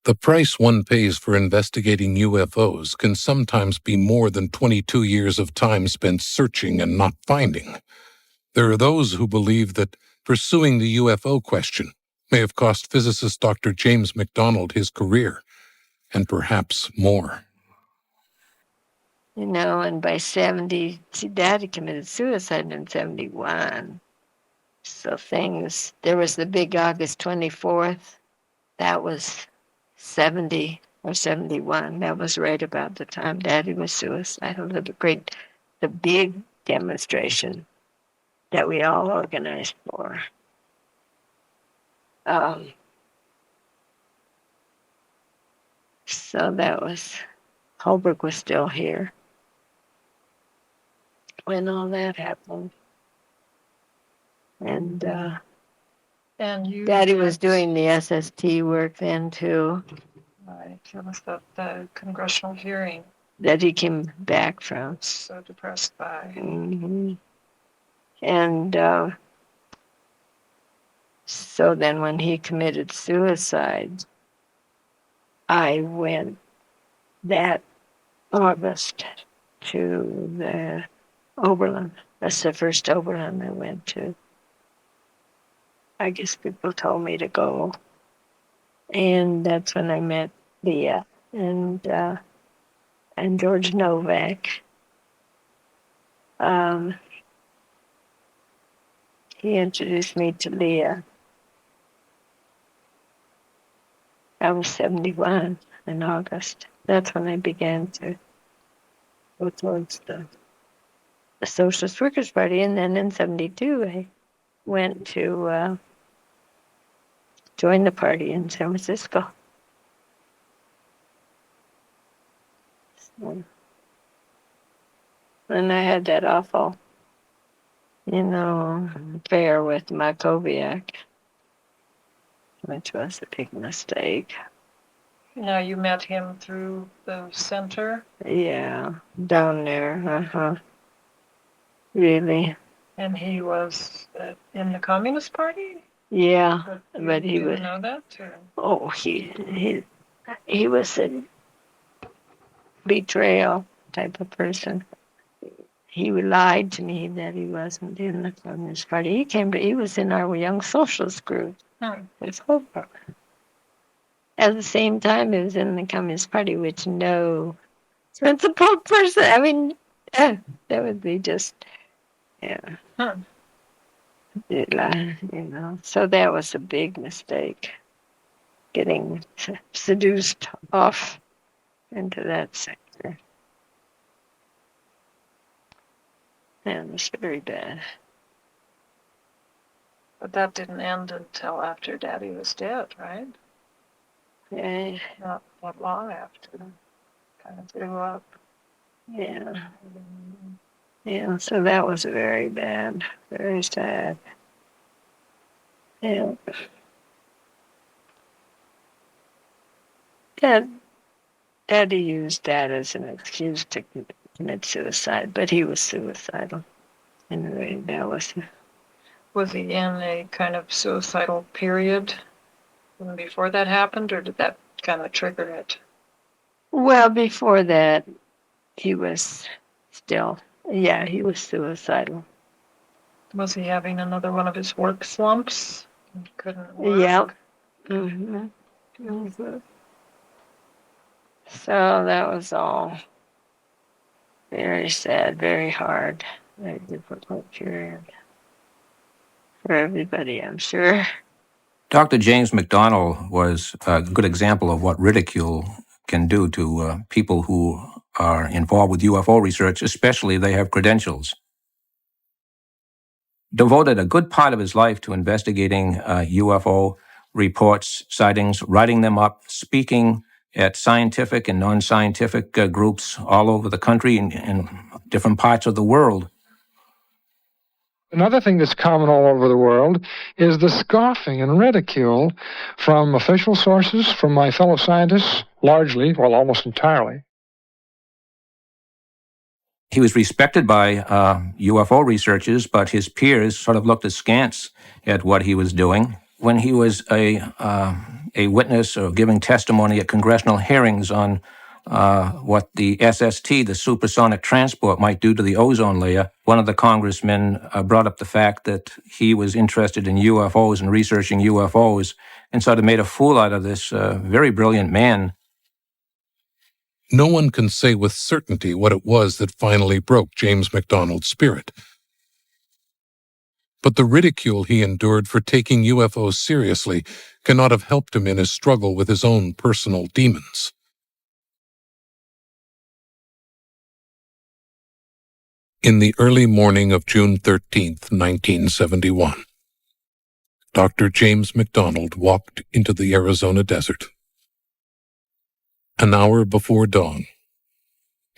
The price one pays for investigating UFOs can sometimes be more than 22 years of time spent searching and not finding. There are those who believe that pursuing the UFO question may have cost physicist Dr. James McDonald his career, and perhaps more. And by 70, see, Daddy committed suicide in 71. So there was the big August 24th. That was 70 or 71. That was right about the time Daddy was suicidal. The big demonstration that we all organized for. So that was, Holbrook was still here when all that happened. And Daddy was doing the SST work then too. Right. It was the congressional hearing that he came back from. So depressed by. Mm-hmm. And so then when he committed suicide, I went that August to the Oberlin. That's the first Oberlin I went to. I guess people told me to go. And that's when I met Leah and George Novak. He introduced me to Leah. I was 71 in August. That's when I began to go towards the Socialist Workers' Party. And then in 72, I went to join the party in San Francisco. So, and I had that awful, affair with Makoviak, which was a big mistake. Now, you met him through the center? Yeah, down there, Really. And he was in the Communist Party? Yeah, but he was. You know that? Or? Oh, he was a betrayal type of person. He lied to me that he wasn't in the Communist Party. He was in our Young Socialist group. With Holbrook. At the same time, he was in the Communist Party, which no principled person. I mean, that would be just, yeah. So that was a big mistake, getting seduced off into that sector. And it was very bad. But that didn't end until after Daddy was dead, right? Yeah. Not that long after. Kind of blew up. Yeah. Yeah, so that was very bad, very sad. Yeah. Daddy used that as an excuse to commit suicide, but he was suicidal. Anyway, that was. Was he in a kind of suicidal period before that happened, or did that kind of trigger it? Well, before that, he was still. Yeah, he was suicidal. Was he having another one of his work slumps? He couldn't work? Yeah. Mm-hmm. So that was all very sad, very hard, very difficult period for everybody, I'm sure. Dr. James McDonald was a good example of what ridicule can do to people who are involved with UFO research, especially they have credentials. Devoted a good part of his life to investigating UFO reports, sightings, writing them up, speaking at scientific and non-scientific groups all over the country and in different parts of the world. Another thing that's common all over the world is the scoffing and ridicule from official sources, from my fellow scientists, largely, well, almost entirely. He was respected by UFO researchers, but his peers sort of looked askance at what he was doing. when he was a witness or giving testimony at congressional hearings on what the SST, the supersonic transport, might do to the ozone layer, one of the congressmen brought up the fact that he was interested in UFOs and researching UFOs, and sort of made a fool out of this very brilliant man. No one can say with certainty what it was that finally broke James McDonald's spirit. But the ridicule he endured for taking UFOs seriously cannot have helped him in his struggle with his own personal demons. In the early morning of June 13, 1971, Dr. James McDonald walked into the Arizona desert. An hour before dawn,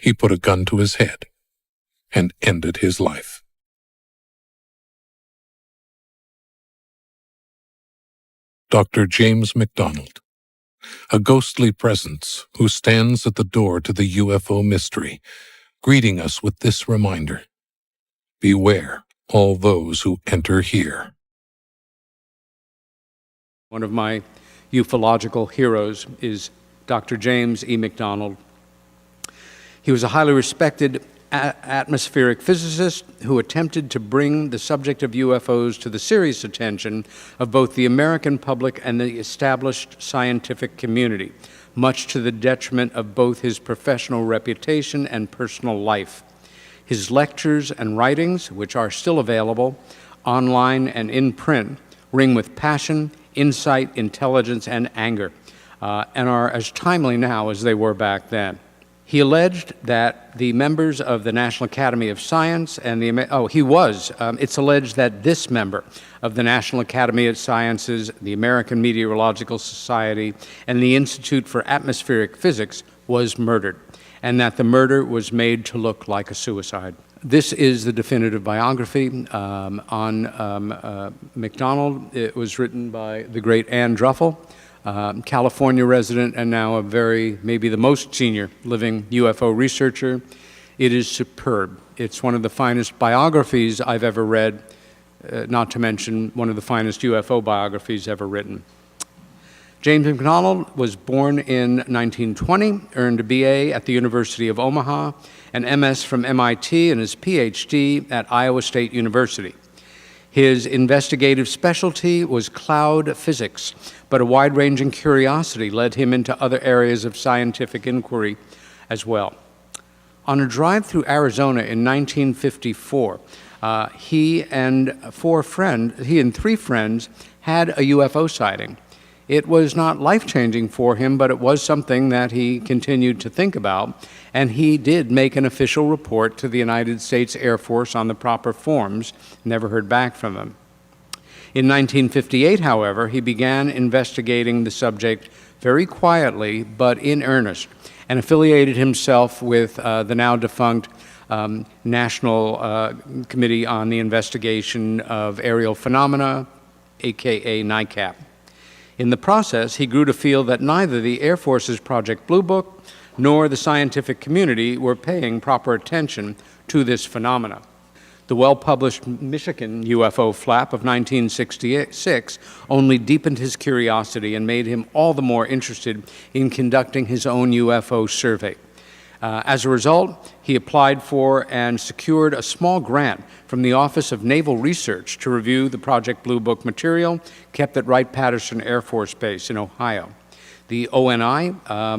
he put a gun to his head and ended his life. Dr. James McDonald, a ghostly presence who stands at the door to the UFO mystery, greeting us with this reminder: beware all those who enter here. One of my ufological heroes is Dr. James E. McDonald. He was a highly respected atmospheric physicist who attempted to bring the subject of UFOs to the serious attention of both the American public and the established scientific community, much to the detriment of both his professional reputation and personal life. His lectures and writings, which are still available online and in print, ring with passion, insight, intelligence, and anger, and are as timely now as they were back then. He alleged that the members of the National Academy of Science and it's alleged that this member of the National Academy of Sciences, the American Meteorological Society, and the Institute for Atmospheric Physics was murdered, and that the murder was made to look like a suicide. This is the definitive biography on McDonald. It was written by the great Anne Druffel, California resident and now maybe the most senior living UFO researcher. It is superb. It's one of the finest biographies I've ever read, not to mention one of the finest UFO biographies ever written. James McDonald was born in 1920, earned a BA at the University of Omaha, an MS from MIT, and his PhD at Iowa State University. His investigative specialty was cloud physics, but a wide-ranging curiosity led him into other areas of scientific inquiry as well. On a drive through Arizona in 1954, he and three friends had a UFO sighting. It was not life-changing for him, but it was something that he continued to think about, and he did make an official report to the United States Air Force on the proper forms. Never heard back from him. In 1958, however, he began investigating the subject very quietly but in earnest, and affiliated himself with the now defunct National Committee on the Investigation of Aerial Phenomena, aka NICAP. In the process, he grew to feel that neither the Air Force's Project Blue Book nor the scientific community were paying proper attention to this phenomena. The well-published Michigan UFO flap of 1966 only deepened his curiosity and made him all the more interested in conducting his own UFO survey. As a result, he applied for and secured a small grant from the Office of Naval Research to review the Project Blue Book material kept at Wright-Patterson Air Force Base in Ohio. The ONI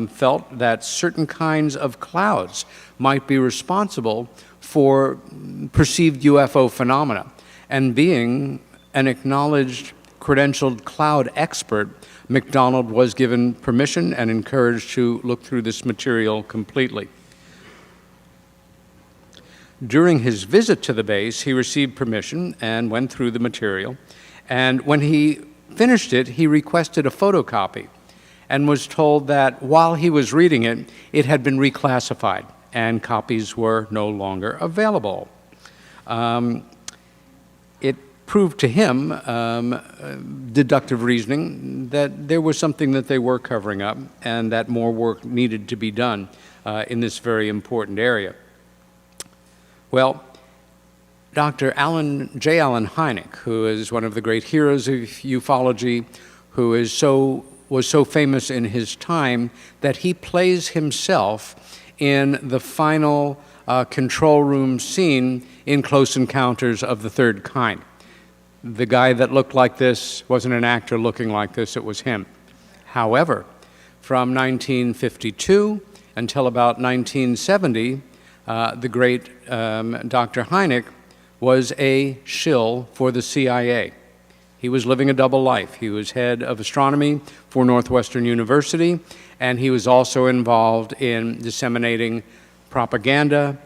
felt that certain kinds of clouds might be responsible for perceived UFO phenomena, and being an acknowledged credentialed cloud expert, McDonald was given permission and encouraged to look through this material completely. During his visit to the base, he received permission and went through the material, and when he finished it, he requested a photocopy and was told that while he was reading it, it had been reclassified and copies were no longer available. It proved to him, deductive reasoning, that there was something that they were covering up and that more work needed to be done in this very important area. Well, Dr. J. Allen Hynek, who is one of the great heroes of ufology, who was so famous in his time that he plays himself in the final control room scene in Close Encounters of the Third Kind. The guy that looked like this wasn't an actor looking like this, it was him. However, from 1952 until about 1970, the great Dr. Hynek was a shill for the CIA. He was living a double life. He was head of astronomy for Northwestern University, and he was also involved in disseminating propaganda,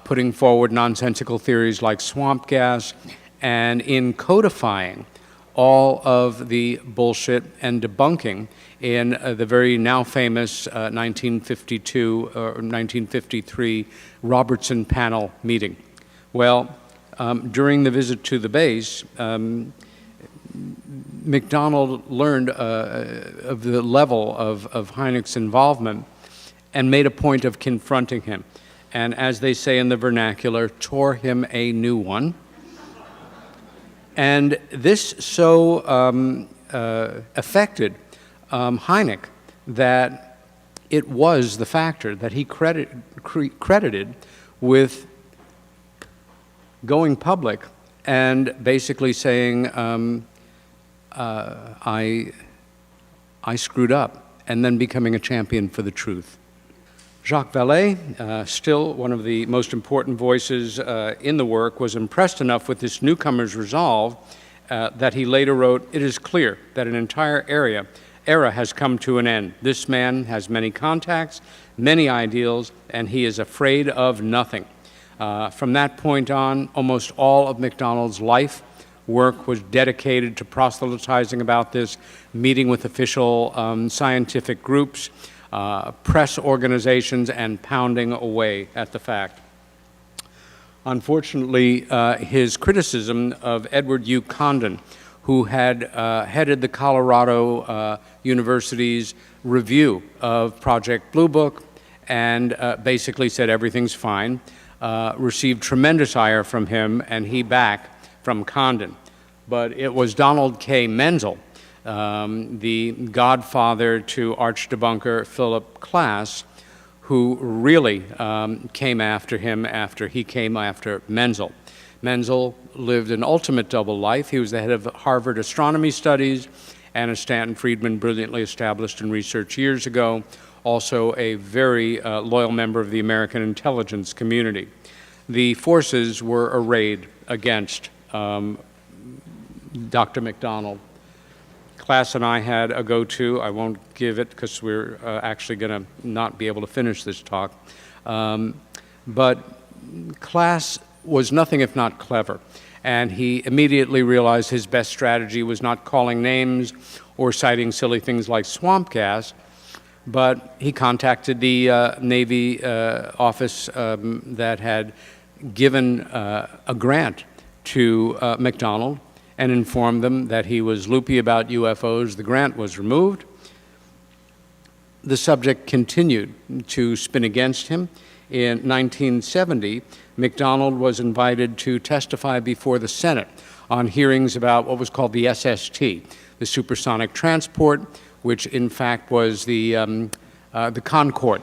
putting forward nonsensical theories like swamp gas, and in codifying all of the bullshit and debunking in the very now famous 1952 or 1953 Robertson panel meeting. Well, during the visit to the base, McDonald learned of the level of Hynek's involvement and made a point of confronting him. And as they say in the vernacular, tore him a new one. And this so affected Hynek that it was the factor that he credited with going public and basically saying, I screwed up, and then becoming a champion for the truth. Jacques Vallée, still one of the most important voices in the work, was impressed enough with this newcomer's resolve that he later wrote, "It is clear that an entire era has come to an end. This man has many contacts, many ideals, and he is afraid of nothing." From that point on, almost all of McDonald's life work was dedicated to proselytizing about this, meeting with official scientific groups, press organizations, and pounding away at the fact. Unfortunately, his criticism of Edward U. Condon, who had headed the Colorado University's review of Project Blue Book and basically said everything's fine, received tremendous ire from him, and he back from Condon. But it was Donald K. Menzel, the godfather to arch-debunker Philip Klass, who really came after him after he came after Menzel. Menzel lived an ultimate double life. He was the head of Harvard Astronomy Studies and, as Stanton Friedman brilliantly established in research years ago, also a very loyal member of the American intelligence community. The forces were arrayed against Dr. McDonald. Klass and I had a go-to. I won't give it because we're actually going to not be able to finish this talk. But Klass was nothing if not clever, and he immediately realized his best strategy was not calling names or citing silly things like swamp gas, but he contacted the Navy office that had given a grant to McDonald and informed them that he was loopy about UFOs. The grant was removed. The subject continued to spin against him. In 1970, McDonald was invited to testify before the Senate on hearings about what was called the SST, the supersonic transport, which in fact was the Concorde.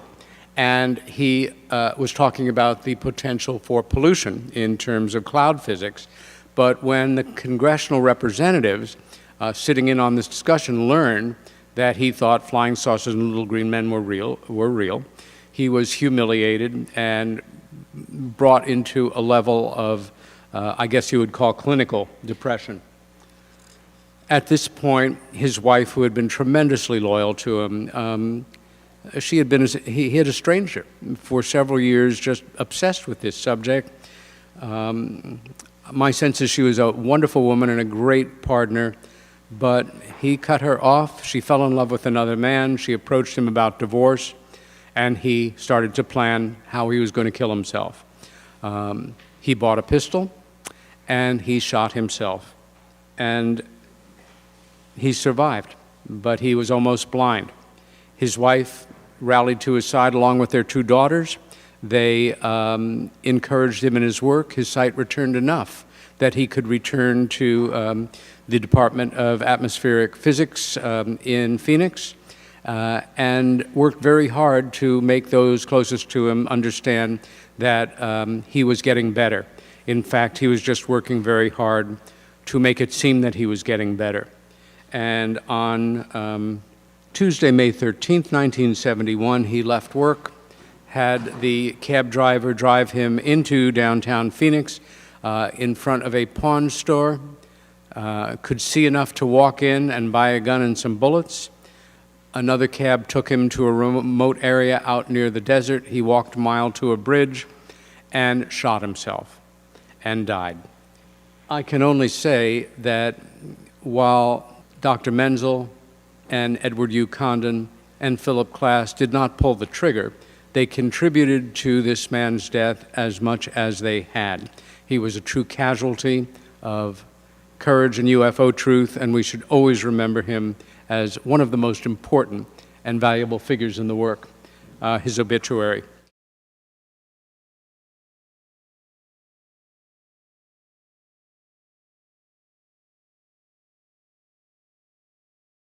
And he was talking about the potential for pollution in terms of cloud physics. But when the congressional representatives sitting in on this discussion learned that he thought flying saucers and little green men were real, he was humiliated and brought into a level of, I guess you would call clinical depression. At this point, his wife, who had been tremendously loyal to him, he had estranged her for several years, just obsessed with this subject. My sense is she was a wonderful woman and a great partner, but he cut her off. She fell in love with another man. She approached him about divorce, and he started to plan how he was going to kill himself. He bought a pistol, and he shot himself. And he survived, but he was almost blind. His wife rallied to his side along with their two daughters. They encouraged him in his work. His sight returned enough that he could return to the Department of Atmospheric Physics in Phoenix and worked very hard to make those closest to him understand that he was getting better. In fact, he was just working very hard to make it seem that he was getting better. And on Tuesday, May 13th, 1971, he left work, had the cab driver drive him into downtown Phoenix in front of a pawn store, could see enough to walk in and buy a gun and some bullets. Another cab took him to a remote area out near the desert. He walked a mile to a bridge and shot himself and died. I can only say that while Dr. Menzel and Edward U. Condon and Philip Klass did not pull the trigger, they contributed to this man's death as much as they had. He was a true casualty of courage and UFO truth, and we should always remember him as one of the most important and valuable figures in the work. His obituary